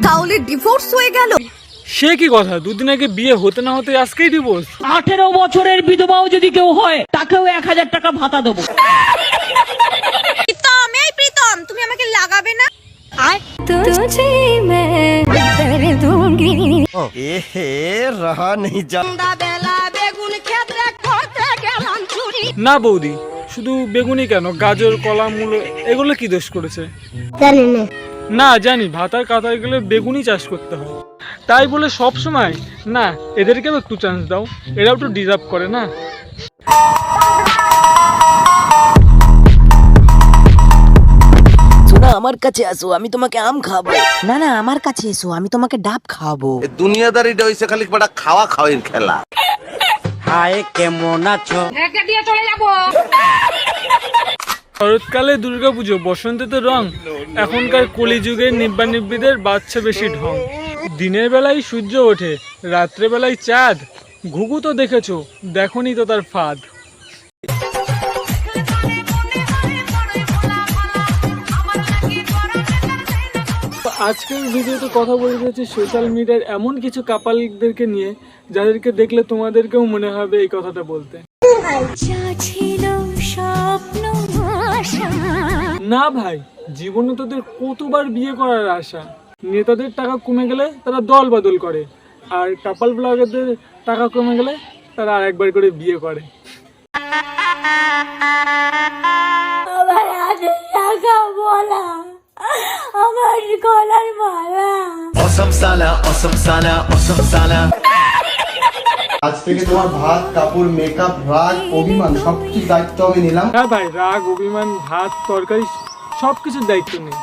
তাহলে ডিভোর্স হয়ে গেল? সে কি কথা, দুদিন আগে বিয়ে হতে না হতে আজকেই ডিভোর্স? 18 বছরের বিধবাও যদি কেউ হয় তাকেও 1000 টাকা ভাতা দেবো। প্রীতম, এই প্রীতম, তুমি আমাকে লাগাবে না? আর তুঝে मैं कर दूंगी। এহে রহা নেই যা। বেলা বেগুন ক্ষেত্রে করতে গেলাম চুরি। না বৌদি, শুধু বেগুনি কেন, গাজর, কলা, মূলো এগুলো কি দোষ করেছে? জানি না। না জানি, ভাতার কাতার গেলে বেগুনি চাষ করতে হয়, তাই বলে সব সময় না, এদেরকেও একটু চান্স দাও, এরাও তো ডিজার্ভ করে না। শোনা, আমার কাছে আসো, আমি তোমাকে আম খাবো। না না, আমার কাছে এসো, আমি তোমাকে ডাব খাবো। দুনিয়াদারিটা হইছে খালি বড় খাওয়া খাওয়ির খেলা। হায় কেমন আছো? শরৎকালে দুর্গাপুজো, বসন্তেতে রং, এখনকার কলিযুগের নিব্বা নিব্বিদের বাচ্চা বেশি ঢং। দিনের বেলায় সূর্য ওঠে, রাত্রে বেলায় চাঁদ, ঘুঘু তো দেখেছো, দেখোনি তো তার ফাঁদ। আজকের ভিডিওতে কথা বলতে চাইছি সোশ্যাল মিডিয়ার এমন কিছু কাপালদেরকে নিয়ে, যাদেরকে দেখলে তোমাদেরকেও মনে হবে এই কথাটা বলতে। না ভাই, জীবনে তোদের কতবার বিয়ে করার আশা। নেতাদের টাকা কমে গেলে তারা দল বদল করে, আর কাপাল ব্লগারদের টাকা কমে গেলে তারা আরেকবার করে বিয়ে করে। আমার গলার মালা। আজ থেকে তোমার ভাত, কাপড়, মেকআপ, রাগ, অভিমান সবকিছু দায়িত্ব আমি নিলাম। হ্যাঁ ভাই, রাগ, অভিমান, ভাত, তরকারি সব কিছুর দায়িত্ব নেই।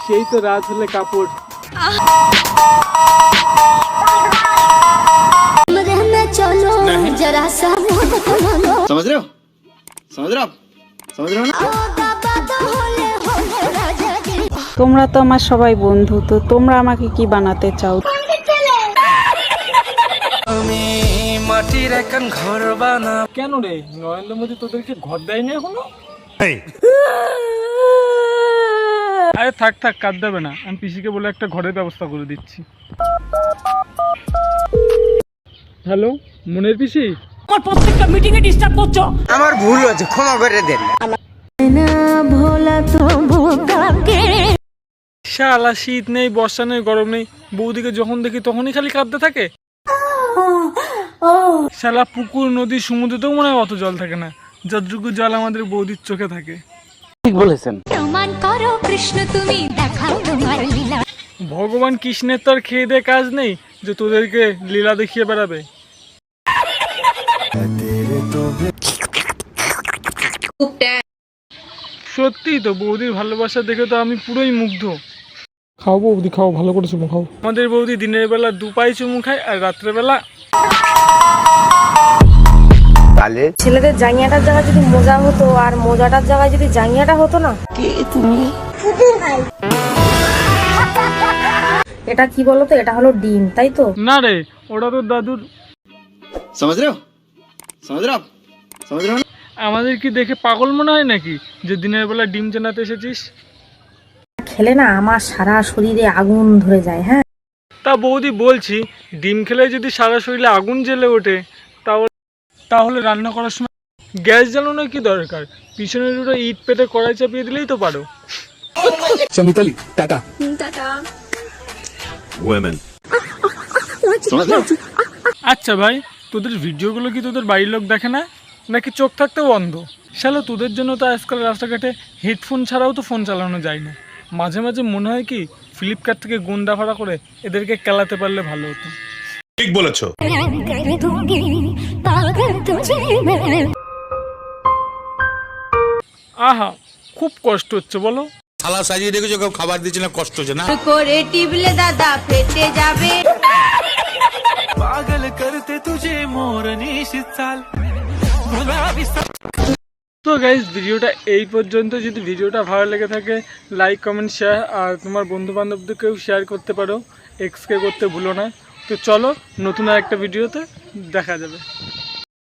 সেই তো রাত হলে কাপড়। समझ रहे हो? समझ रहे हो? समझ रहे हो ना? তোমরা তো আমার সবাই বন্ধু, তো তোমরা আমাকে কি বানাতে চাও? কেন রে, নরেন্দ্র মোদী তোদেরকে ঘর দেয়নি এখনো? আরে থাক থাক, কাঁদ দেবে না, আমি পিসিকে বলে একটা ঘরের ব্যবস্থা করে দিচ্ছি। হ্যালো, মনের পিসি? আমার প্রত্যেকটা মিটিং এ ডিস্টার্ব করছো। আমার ভুল হয়েছে, ক্ষমা করে দেন। শালা শীত নেই, বর্ষা নেই, গরম নেই, বৌদিকে যখন দেখি তখনই খালি কাঁদতে থাকে। শালা পুকুর, নদী, সমুদ্রেতেও মনে হয় অত জল থাকে না, যতটুকু জল আমাদের বৌদির চোখে থাকে। ঠিক বলেছেন। প্রমাণ করো কৃষ্ণ, তুমি দেখাও তোমার লীলা। ভগবান কৃষ্ণের তো আর খেয়ে দিয়ে কাজ নেই যে তোদেরকে লীলা দেখিয়ে বেড়াবে। সত্যি তো, বৌদির ভালোবাসা দেখে তো আমি পুরোই মুগ্ধ। খাও বৌদি, খাও, ভালো করে চুমু খাও। আমাদের বৌদি দিনের বেলা 2 পাই চুমু খায়, আর রাত্রেবেলা। ছেলেদের জাঙ্গিয়াটার জায়গায় যদি মোজা হতো, আর মোজাটার জায়গায় যদি জাঙ্গিয়াটা হতো না। কে তুমি? এটা কি বলতো, এটা হলো ডিম, তাই তো? না রে, ওটা তো দাদুর। समझ रहे हो? समझ रहे हो? समझ रहे हो ना? আমাদের কি দেখে পাগল মনে হয় নাকি যে দিনের বেলা ডিম চেনাতে এসেছিস? খেলে না আমার সারা শরীরে আগুন ধরে যায়। হ্যাঁ, তা বৌদি বলছি, ডিম খেলে যদি সারা শরীরে আগুন জ্বলে ওঠে, তাহলে রান্না করার সময় গ্যাস জ্বালানোর কি দরকার? পিছনে দুটো ইট পেটে কড়াই চাপিয়ে দিলেই তো পারো। টাটা। আচ্ছা ভাই, তোদের ভিডিওগুলো কি তোদের বাড়ির লোক দেখে না, নাকি চোখ থাকতেও অন্ধ? শালা তোদের জন্য তো আজকাল রাস্তাঘাটে হেডফোন ছাড়াও তো ফোন চালানো যায় না। মাঝে মাঝে মনে হয় কি, ফ্লিপকার্ট থেকে গুন্ডা ভাড়া করে এদেরকে কেলাতে পারলে ভালো হতো। ঠিক বলেছো। আহা, খুব কষ্ট হচ্ছে বলো। থালা সাজিয়ে রেখেছো, কেউ খাবার দিচ্ছে না, কষ্ট হচ্ছে না? করে টিপলে দাদা ফেটে যাবে। পাগল করতে তুঝে মোরনি শীতকাল। তো গাইস, ভিডিওটা এই পর্যন্ত। যদি ভিডিওটা ভালো লেগে থাকে, লাইক, কমেন্ট, শেয়ার, আর তোমার বন্ধু বান্ধবদেরকেও শেয়ার করতে পারো। এক্সকে করতে ভুলো না। তো চলো, নতুন আর একটা ভিডিওতে দেখা যাবে।